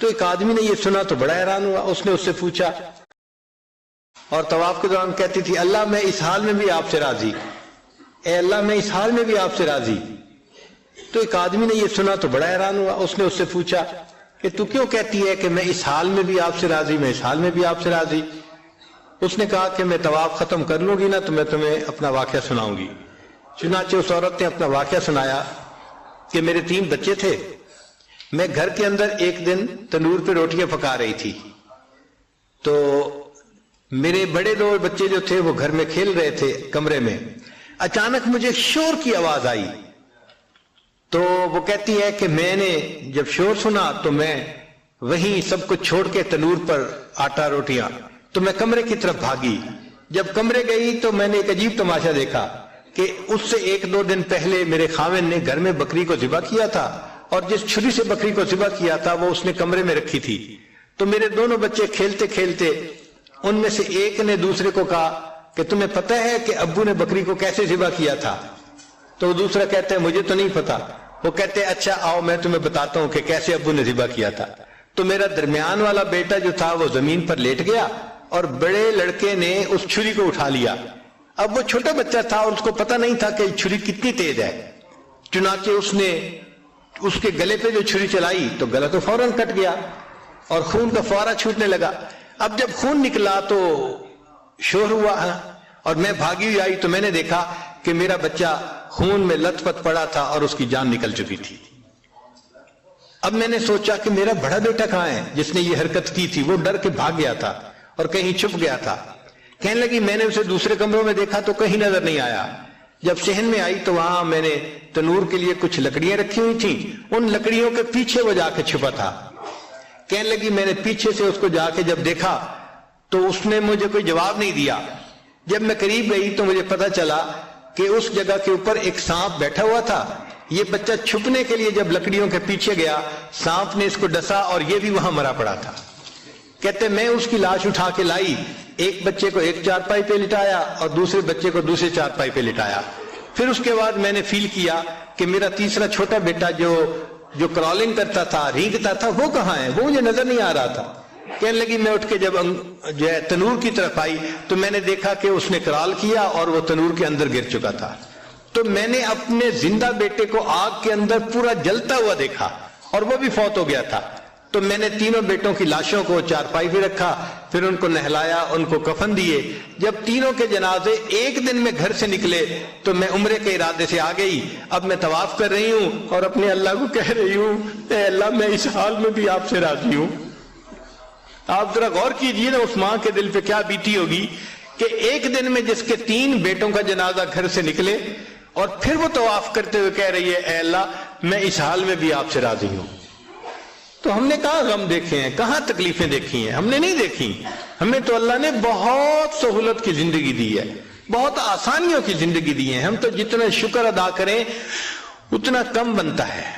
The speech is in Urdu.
تو ایک آدمی نے یہ سنا تو بڑا حیران ہوا. اس نے اس سے پوچھا اور طواف کے دوران کہتی تھی اللہ میں اس حال میں بھی آپ سے راضی, اے اللہ میں اس حال میں بھی آپ سے راضی. تو ایک آدمی نے یہ سنا تو بڑا حیران ہوا. اس نے اس سے پوچھا کہ تو کیوں کہتی ہے کہ میں اس حال میں بھی آپ سے راضی, میں اس حال میں بھی آپ سے راضی؟ اس نے کہا کہ میں طواف ختم کر لوں گی نا تو میں تمہیں اپنا واقعہ سناؤں گی. چنانچہ اس عورت نے اپنا واقعہ سنایا کہ میرے 3 بچے تھے, میں گھر کے اندر ایک دن تنور پہ روٹیاں پکا رہی تھی, تو میرے بڑے 2 بچے جو تھے وہ گھر میں کھیل رہے تھے کمرے میں. اچانک مجھے شور کی آواز آئی, تو وہ کہتی ہے کہ میں نے جب شور سنا تو میں وہیں سب کچھ چھوڑ کے تنور پر آٹا روٹیاں تو میں کمرے کی طرف بھاگی. جب کمرے گئی تو میں نے ایک عجیب تماشا دیکھا کہ اس سے 1-2 دن پہلے میرے خاوند نے گھر میں بکری کو ذبح کیا تھا, اور جس چھری سے بکری کو ذبح کیا تھا وہ اس نے کمرے میں رکھی تھی. تو میرے دونوں بچے کھیلتے کھیلتے ان میں سے ایک نے دوسرے کو کہا کہ تمہیں پتہ ہے کہ ابو نے بکری کو کیسے ذبح کیا تھا؟ تو دوسرا کہتا ہے مجھے تو نہیں پتا. وہ کہتے ہیں اچھا آؤ میں تمہیں بتاتا ہوں کہ کیسے ابو نے ذبح کیا تھا. تو میرا درمیان والا بیٹا جو تھا وہ زمین پر لیٹ گیا اور بڑے لڑکے نے اس چھری کو اٹھا لیا. اب وہ چھوٹا بچہ تھا اور اس کو پتہ نہیں تھا کہ چھری کتنی تیز ہے, چنانچہ اس نے اس کے گلے پہ جو چھری چلائی تو گلا تو فوراً کٹ گیا اور خون کا فوارہ چھوٹنے لگا. اب جب خون نکلا تو شور ہوا اور میں بھاگی ہوئی آئی تو میں نے دیکھا کہ میرا بچہ خون میں لت پت پڑا تھا اور اس کی جان نکل چکی تھی. اب میں نے سوچا کہ میرا بڑا بیٹا کہاں ہے جس نے یہ حرکت کی تھی؟ وہ ڈر کے بھاگ گیا تھا اور کہیں چھپ گیا تھا. کہنے لگی میں نے اسے دوسرے کمروں میں دیکھا تو کہیں نظر نہیں آیا. جب صحن میں آئی تو وہاں میں نے تنور کے لیے کچھ لکڑیاں رکھی ہوئی تھیں, ان لکڑیوں کے پیچھے وہ جا کے چھپا تھا. کہنے لگی میں نے پیچھے سے اس کو جا کے جب دیکھا تو اس نے مجھے کوئی جواب نہیں دیا. جب میں قریب گئی تو مجھے پتا چلا کہ اس جگہ کے اوپر ایک سانپ بیٹھا ہوا تھا. یہ بچہ چھپنے کے لیے جب لکڑیوں کے پیچھے گیا سانپ نے اس کو ڈسا اور یہ بھی وہاں مرا پڑا تھا. کہتے میں اس کی لاش اٹھا کے لائی, ایک بچے کو ایک چارپائی پہ لٹایا اور دوسرے بچے کو دوسرے چارپائی پہ لٹایا. پھر اس کے بعد میں نے فیل کیا کہ میرا تیسرا چھوٹا بیٹا جو کرالنگ کرتا تھا, رینگتا تھا, وہ کہاں ہے؟ وہ مجھے نظر نہیں آ رہا تھا. کہنے لگی میں اٹھ کے جب جو ہے تنور کی طرف آئی تو میں نے دیکھا کہ اس نے کرال کیا اور وہ تنور کے اندر گر چکا تھا. تو میں نے اپنے زندہ بیٹے کو آگ کے اندر پورا جلتا ہوا دیکھا اور وہ بھی فوت ہو گیا تھا. تو میں نے تینوں بیٹوں کی لاشوں کو چارپائی پہ رکھا, پھر ان کو نہلایا, ان کو کفن دیے. جب تینوں کے جنازے ایک دن میں گھر سے نکلے تو میں عمرے کے ارادے سے آ گئی. اب میں طواف کر رہی ہوں اور اپنے اللہ کو کہہ رہی ہوں اے اللہ میں اس حال میں بھی آپ سے راضی ہوں. آپ ذرا غور کیجئے نا اس ماں کے دل پہ کیا بیتی ہوگی کہ ایک دن میں جس کے 3 بیٹوں کا جنازہ گھر سے نکلے اور پھر وہ طواف کرتے ہوئے کہہ رہی ہے اے اللہ میں اس حال میں بھی آپ سے راضی ہوں. تو ہم نے کہاں غم دیکھے ہیں, کہاں تکلیفیں دیکھی ہیں؟ ہم نے نہیں دیکھی. ہمیں تو اللہ نے بہت سہولت کی زندگی دی ہے, بہت آسانیوں کی زندگی دی ہے. ہم تو جتنا شکر ادا کریں اتنا کم بنتا ہے.